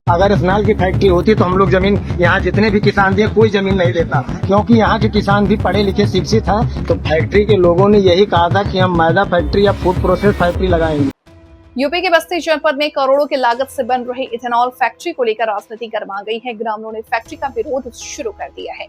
अगर इथेनॉल की फैक्ट्री होती तो हम लोग जमीन, यहाँ जितने भी किसान थे कोई जमीन नहीं लेता, क्योंकि यहाँ के किसान भी पढ़े लिखे शिक्षित हैं। तो फैक्ट्री के लोगों ने यही कहा था कि हम मैदा फैक्ट्री या फूड प्रोसेस फैक्ट्री लगाएंगे। यूपी के बस्ती जनपद में करोड़ों की लागत से बन रही इथेनॉल फैक्ट्री को लेकर राजनीति गर्मा गई है। ग्रामीणों ने फैक्ट्री का विरोध शुरू कर दिया है।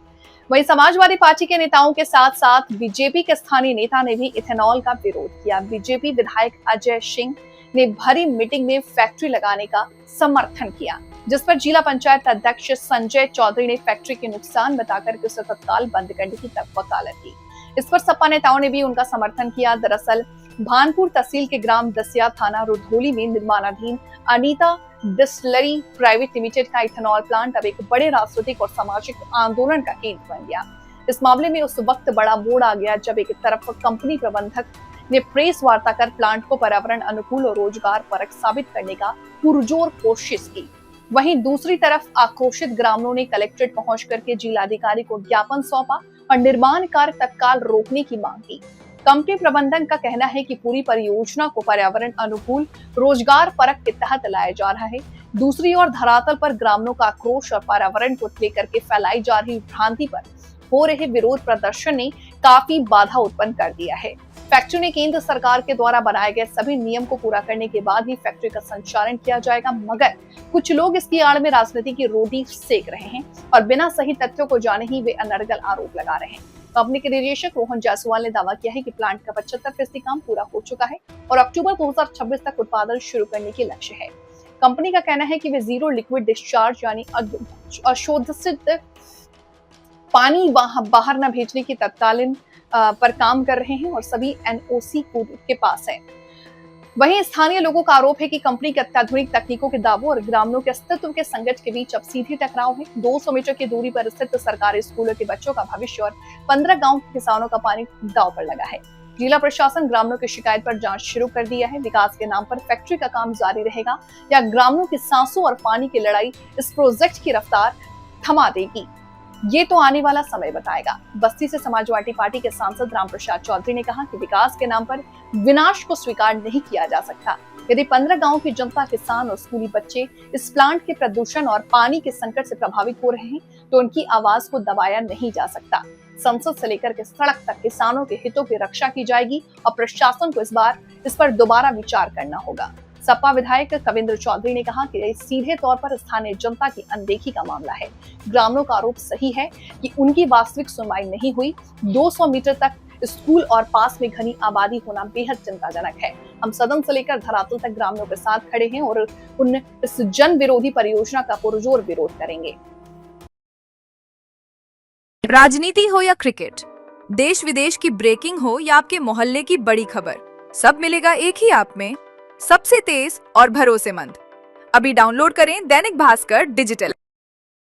वहीं समाजवादी पार्टी के नेताओं के साथ साथ बीजेपी के स्थानीय नेता ने भी इथेनॉल का विरोध किया। बीजेपी विधायक अजय सिंह ने भरी मीटिंग में फैक्ट्री लगाने का समर्थन किया, जिस पर जिला पंचायत अध्यक्ष संजय चौधरी ने फैक्ट्री के नुकसान बताकर उसे तत्काल बंद करने की वकालत की। इस पर सपा नेताओं ने भी उनका समर्थन किया। दरअसल भानपुर तहसील के ग्राम दसिया थाना रुधौली में निर्माणाधीन अनीता डिस्टिलरी प्राइवेट लिमिटेड का इथेनॉल प्लांट अब एक बड़े राजनीतिक और सामाजिक आंदोलन का केंद्र बन गया। इस मामले में उस वक्त बड़ा मोड़ आ गया जब एक तरफ कंपनी प्रबंधक ने प्रेस वार्ता कर प्लांट को पर्यावरण अनुकूल और रोजगार परक साबित करने का पुरजोर कोशिश की, वहीं दूसरी तरफ आक्रोशित ग्रामीणों ने कलेक्ट्रेट पहुंच करके जिलाधिकारी को ज्ञापन सौंपा और निर्माण कार्य तत्काल रोकने की मांग की। कंपनी प्रबंधन का कहना है कि पूरी परियोजना को पर्यावरण अनुकूल रोजगार परक के तहत लाया जा रहा है। दूसरी ओर धरातल पर ग्रामीणों का आक्रोश और पर्यावरण को लेकर के फैलाई जा रही भ्रांति पर हो रहे विरोध प्रदर्शन ने काफी बाधा उत्पन्न कर दिया है। फैक्ट्री ने केंद्र सरकार के द्वारा बनाए गए सभी नियम को पूरा करने के बाद ही फैक्ट्री का संचालन किया जाएगा, मगर कुछ लोग इसकी आड़ में राजनीति की रोटी सेक रहे हैं और बिना सही तथ्यों को जाने ही वे अनर्गल आरोप लगा रहे हैं। कंपनी के निदेशक रोहन जायसवाल ने दावा किया है कि प्लांट का 75% काम पूरा हो चुका है और अक्टूबर 2026 तक उत्पादन शुरू करने की लक्ष्य है। कंपनी का कहना है कि वे जीरो लिक्विड डिस्चार्ज यानी अशोधित पानी बाहर न भेजने की तत्कालीन पर काम कर रहे हैं और सभी एनओसी के पास है। वहीं स्थानीय लोगों का आरोप है कि कंपनी के अत्याधुनिक तकनीकों के दावों और ग्रामीणों के अस्तित्व के संघर्ष के बीच अब सीधी टकराव है। 200 मीटर की दूरी पर स्थित सरकारी स्कूलों के बच्चों का भविष्य और 15 गांव के किसानों का पानी दांव पर लगा है। जिला प्रशासन ग्रामीणों की शिकायत पर जांच शुरू कर दिया है। विकास के नाम पर फैक्ट्री का काम जारी रहेगा या ग्रामीणों की सांसों और पानी की लड़ाई इस प्रोजेक्ट की रफ्तार थमा देगी, ये तो आने वाला समय बताएगा। बस्ती से समाजवादी पार्टी के सांसद रामप्रसाद चौधरी ने कहा कि विकास के नाम पर विनाश को स्वीकार नहीं किया जा सकता। यदि 15 गांव की जनता, किसान और स्कूली बच्चे इस प्लांट के प्रदूषण और पानी के संकट से प्रभावित हो रहे हैं तो उनकी आवाज को दबाया नहीं जा सकता। संसद से लेकर के सड़क तक किसानों के हितों की रक्षा की जाएगी और प्रशासन को इस पर दोबारा विचार करना होगा। सपा विधायक कविंद्र चौधरी ने कहा कि सीधे तौर पर स्थानीय जनता की अनदेखी का मामला है। ग्रामीणों का आरोप सही है कि उनकी वास्तविक सुनवाई नहीं हुई। 200 मीटर तक स्कूल और पास में घनी आबादी होना बेहद चिंताजनक है। हम सदन से लेकर धरातल तक ग्रामीणों के साथ खड़े हैं और इस जन विरोधी परियोजना का पुरजोर विरोध करेंगे। राजनीति हो या क्रिकेट, देश विदेश की ब्रेकिंग हो या आपके मोहल्ले की बड़ी खबर, सब मिलेगा एक ही ऐप में, सबसे तेज और भरोसेमंद। अभी डाउनलोड करें दैनिक भास्कर डिजिटल।